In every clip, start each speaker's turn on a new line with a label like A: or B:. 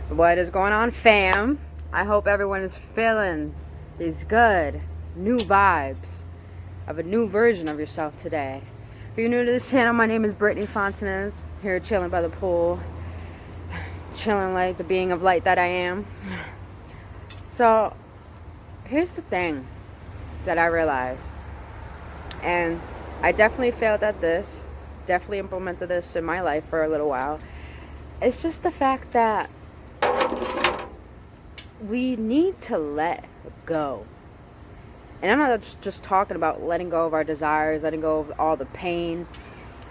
A: What is going on, fam? I hope everyone is feeling these good new vibes of a new version of yourself today. If you're new to this channel, my name is Brittany Fontanez, here chilling by the pool, chilling like the being of light that I am. So here's the thing that I realized, and I definitely failed at this, definitely implemented this in my life for a little while. It's just the fact that we need to let go. And I'm not just talking about letting go of our desires, letting go of all the pain,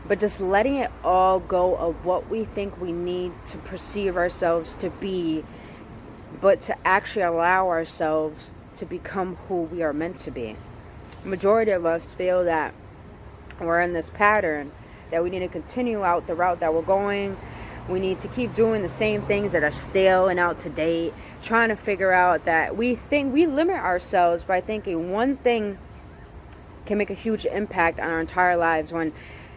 A: but just letting it all go of what we think we need to perceive ourselves to be, but to actually allow ourselves to become who we are meant to be. The majority of us feel that we're in this pattern, that we need to continue out the route that we're going. We need to keep doing the same things that are stale and out to date, trying to figure out that we think we limit ourselves by thinking one thing can make a huge impact on our entire lives, when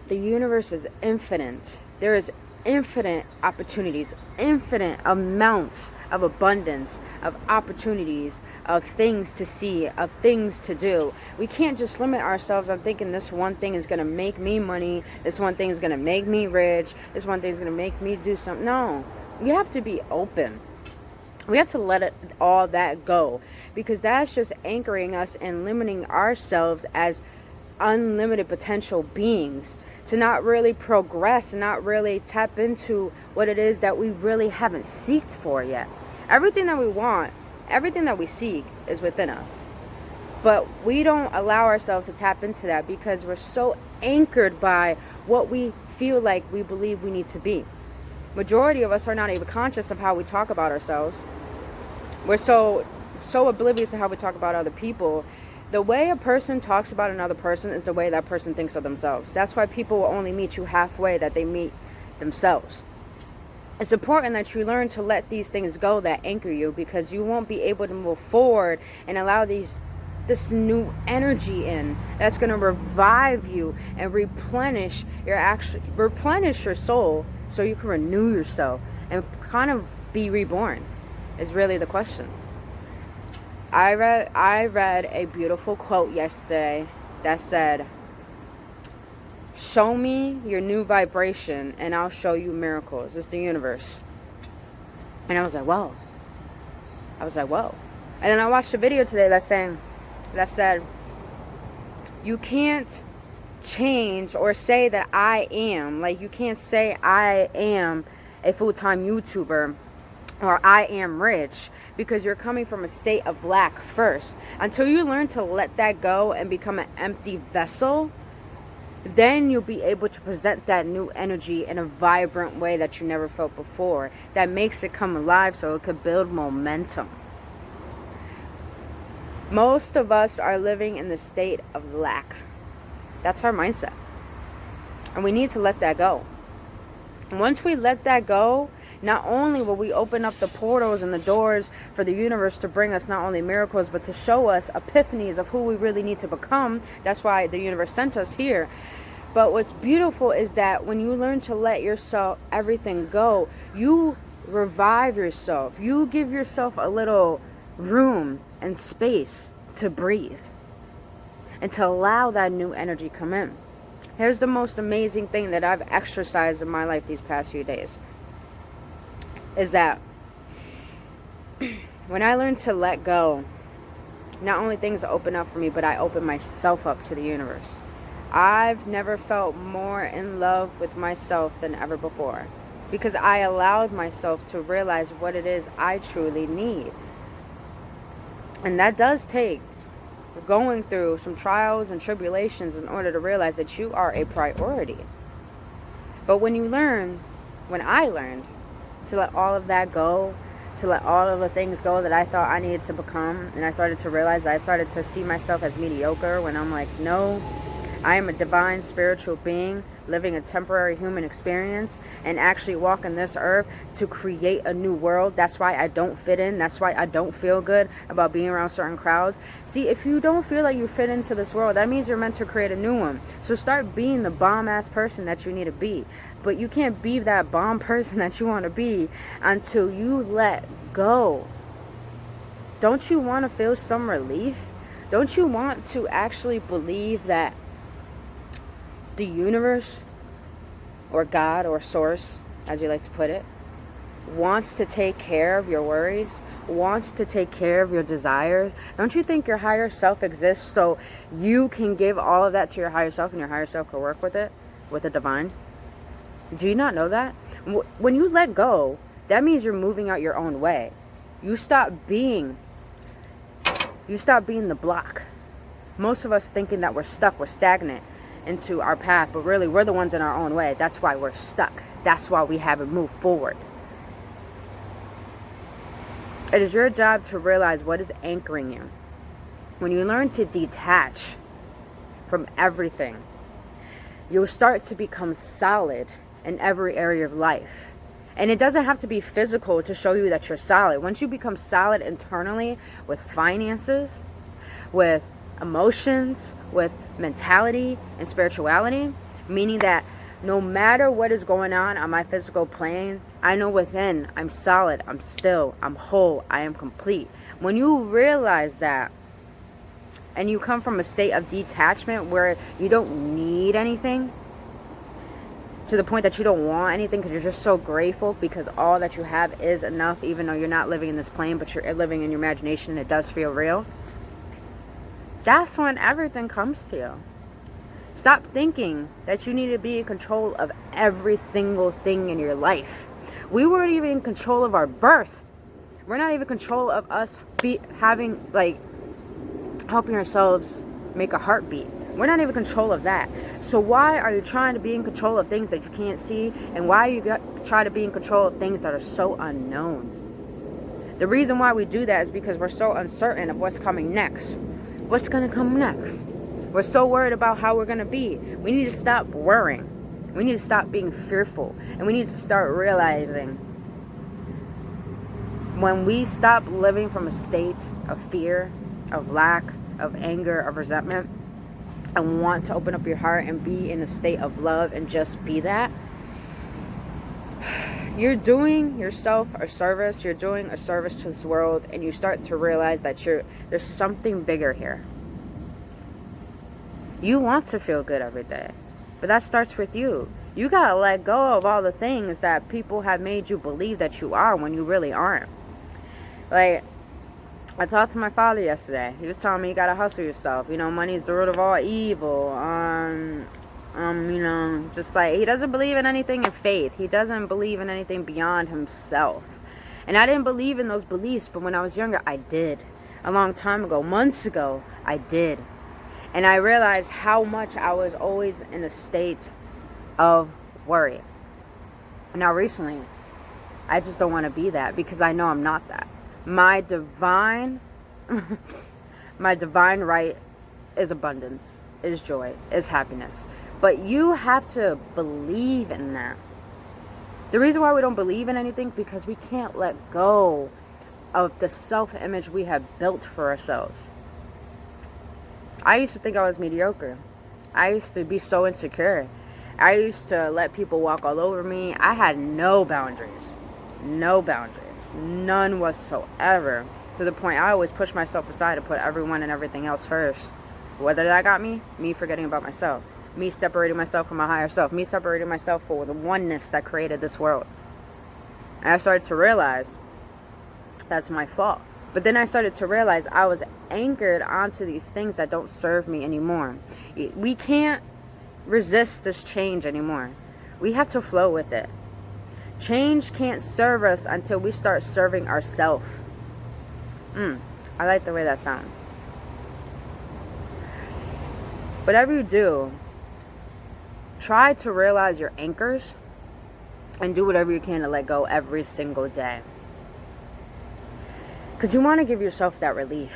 A: the universe is infinite. There is infinite opportunities, infinite amounts of abundance, of opportunities, of things to see, of things to do. We can't just limit ourselves on thinking this one thing is going to make me money, this one thing is going to make me rich, this one thing is going to make me do something. No, we have to be open. We have to let all that go, because that's just anchoring us and limiting ourselves as unlimited potential beings, to not really progress and not really tap into what it is that we really haven't seeked for yet. Everything that we want, everything that we seek is within us. But we don't allow ourselves to tap into that because we're so anchored by what we feel like we believe we need to be. Majority of us are not even conscious of how we talk about ourselves. We're so oblivious to how we talk about other people. The way a person talks about another person is the way that person thinks of themselves. That's why people will only meet you halfway that they meet themselves. It's important that you learn to let these things go that anchor you, because you won't be able to move forward and allow this new energy in that's going to revive you and replenish your soul, so you can renew yourself and kind of be reborn, is really the question. I read a beautiful quote yesterday that said, "Show me your new vibration and I'll show you miracles." It's the universe. And I was like, whoa. And then I watched a video today that said, you can't change or say that I am. Like, you can't say I am a full-time YouTuber or I am rich, because you're coming from a state of lack first. Until you learn to let that go and become an empty vessel, then you'll be able to present that new energy in a vibrant way that you never felt before, that makes it come alive so it could build momentum. Most of us are living in the state of lack. That's our mindset. And we need to let that go. And once we let that go, not only will we open up the portals and the doors for the universe to bring us not only miracles, but to show us epiphanies of who we really need to become. That's why the universe sent us here. But what's beautiful is that when you learn to let yourself, everything go, you revive yourself. You give yourself a little room and space to breathe and to allow that new energy come in. Here's the most amazing thing that I've exercised in my life these past few days, is that when I learn to let go, not only things open up for me, but I open myself up to the universe. I've never felt more in love with myself than ever before, because I allowed myself to realize what it is I truly need. And that does take going through some trials and tribulations in order to realize that you are a priority. But when I learned to let all of that go, to let all of the things go that I thought I needed to become, and I started to realize that I started to see myself as mediocre, when I'm like, no, I am a divine spiritual being living a temporary human experience and actually walking this earth to create a new world. That's why I don't fit in. That's why I don't feel good about being around certain crowds. See, if you don't feel like you fit into this world, that means you're meant to create a new one. So start being the bomb-ass person that you need to be. But you can't be that bomb person that you want to be until you let go. Don't you want to feel some relief? Don't you want to actually believe that the universe, or God, or source, as you like to put it, wants to take care of your worries, wants to take care of your desires? Don't you think your higher self exists so you can give all of that to your higher self and your higher self can work with it, with the divine? Do you not know that? When you let go, that means you're moving out your own way. You stop being the block. Most of us thinking that we're stuck, we're stagnant into our path, but really we're the ones in our own way. That's why we're stuck. That's why we haven't moved forward. It is your job to realize what is anchoring you. When you learn to detach from everything, you'll start to become solid in every area of life. And it doesn't have to be physical to show you that you're solid. Once you become solid internally with finances, with emotions, with mentality and spirituality, meaning that no matter what is going on my physical plane, I know within I'm solid, I'm still, I'm whole, I am complete. When you realize that, and you come from a state of detachment where you don't need anything, to the point that you don't want anything because you're just so grateful because all that you have is enough, even though you're not living in this plane, but you're living in your imagination and it does feel real. That's when everything comes to you. Stop thinking that you need to be in control of every single thing in your life. We weren't even in control of our birth. We're not even in control of us helping ourselves make a heartbeat. We're not even in control of that. So why are you trying to be in control of things that you can't see? And why you try to be in control of things that are so unknown? The reason why we do that is because we're so uncertain of what's coming next. What's going to come next? We're so worried about how we're going to be. We need to stop worrying. We need to stop being fearful. And we need to start realizing when we stop living from a state of fear, of lack, of anger, of resentment, and want to open up your heart and be in a state of love and just be that, you're doing yourself a service. You're doing a service to this world, and you start to realize that there's something bigger here. You want to feel good every day, but that starts with you. You gotta let go of all the things that people have made you believe that you are when you really aren't. Like, I talked to my father yesterday. He was telling me you gotta hustle yourself. Money is the root of all evil. Just like, he doesn't believe in anything in faith. He doesn't believe in anything beyond himself. And I didn't believe in those beliefs, but when I was younger, I did. A long time ago, months ago, I did. And I realized how much I was always in a state of worry. Now recently, I just don't want to be that because I know I'm not that. My divine right is abundance, is joy, is happiness. But you have to believe in that. The reason why we don't believe in anything because we can't let go of the self-image we have built for ourselves. I used to think I was mediocre. I used to be so insecure. I used to let people walk all over me. I had no boundaries. No boundaries. None whatsoever. To the point I always push myself aside to put everyone and everything else first. Whether that got me forgetting about myself. Me separating myself from my higher self. Me separating myself from the oneness that created this world. And I started to realize that's my fault. But then I started to realize I was anchored onto these things that don't serve me anymore. We can't resist this change anymore. We have to flow with it. Change can't serve us until we start serving ourselves. I like the way that sounds. Whatever you do, try to realize your anchors and do whatever you can to let go every single day. Because you want to give yourself that relief.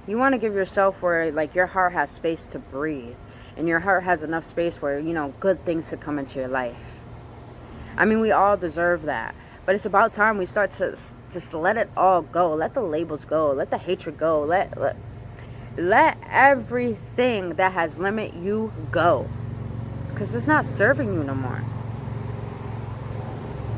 A: You want to give yourself where your heart has space to breathe. and your heart has enough space where, you know, good things could come into your life. I mean, we all deserve that. But it's about time we start to just let it all go. Let the labels go. Let the hatred go. Let everything that has limit you go. Because it's not serving you no more.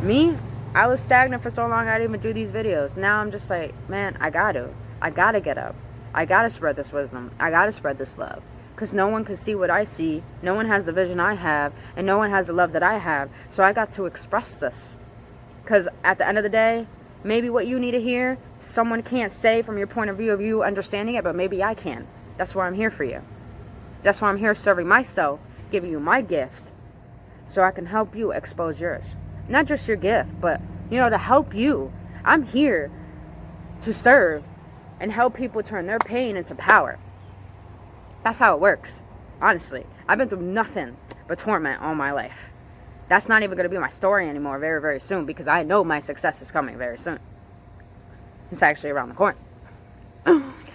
A: Me, I was stagnant for so long I didn't even do these videos. Now I'm just like, man, I gotta get up. I gotta spread this wisdom. I gotta spread this love. Because no one can see what I see. No one has the vision I have. And no one has the love that I have. So I got to express this. Because at the end of the day, maybe what you need to hear, someone can't say from your point of view of you understanding it, but maybe I can. That's why I'm here for you. That's why I'm here serving myself, giving you my gift, so I can help you expose yours. Not just your gift, but, you know, to help you. I'm here to serve and help people turn their pain into power. That's how it works, honestly. I've been through nothing but torment all my life. That's not even going to be my story anymore very, very soon, because I know my success is coming very soon. It's actually around the corner.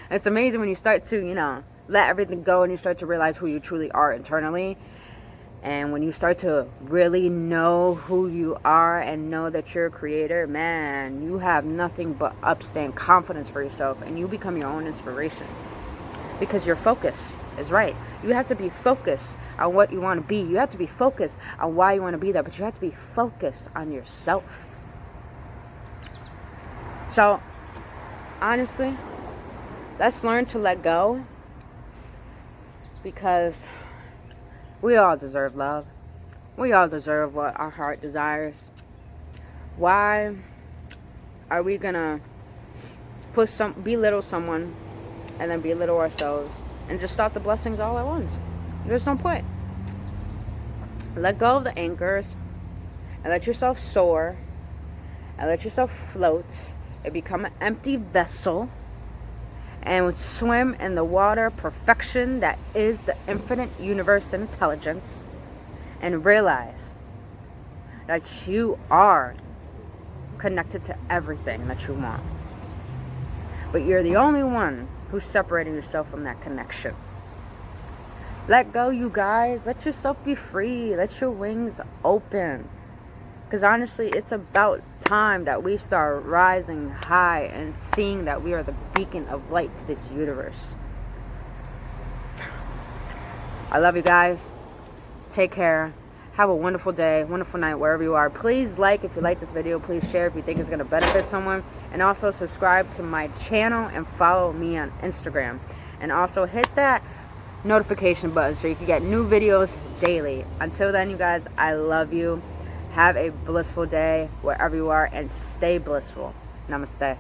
A: It's amazing when you start to, you know, let everything go and you start to realize who you truly are internally. And when you start to really know who you are and know that you're a creator, man, you have nothing but upstand confidence for yourself, and you become your own inspiration. Because your focus is right. You have to be focused on what you want to be. You have to be focused on why you want to be there, but you have to be focused on yourself. So, honestly, let's learn to let go, because we all deserve love. We all deserve what our heart desires. Why are we gonna belittle someone and then belittle ourselves and just stop the blessings all at once? There's no point. Let go of the anchors and let yourself soar and let yourself float and become an empty vessel and swim in the water of perfection that is the infinite universe and intelligence, and realize that you are connected to everything that you want. But you're the only one who's separating yourself from that connection. Let go, you guys. Let yourself be free. Let your wings open. Because honestly, it's about time that we start rising high and seeing that we are the beacon of light to this universe. I love you guys. Take care. Have a wonderful day, wonderful night, wherever you are. Please like if you like this video. Please share if you think it's going to benefit someone. And also subscribe to my channel and follow me on Instagram. And also hit that notification button so you can get new videos daily. Until then, you guys, I love you. Have a blissful day wherever you are, and stay blissful. Namaste.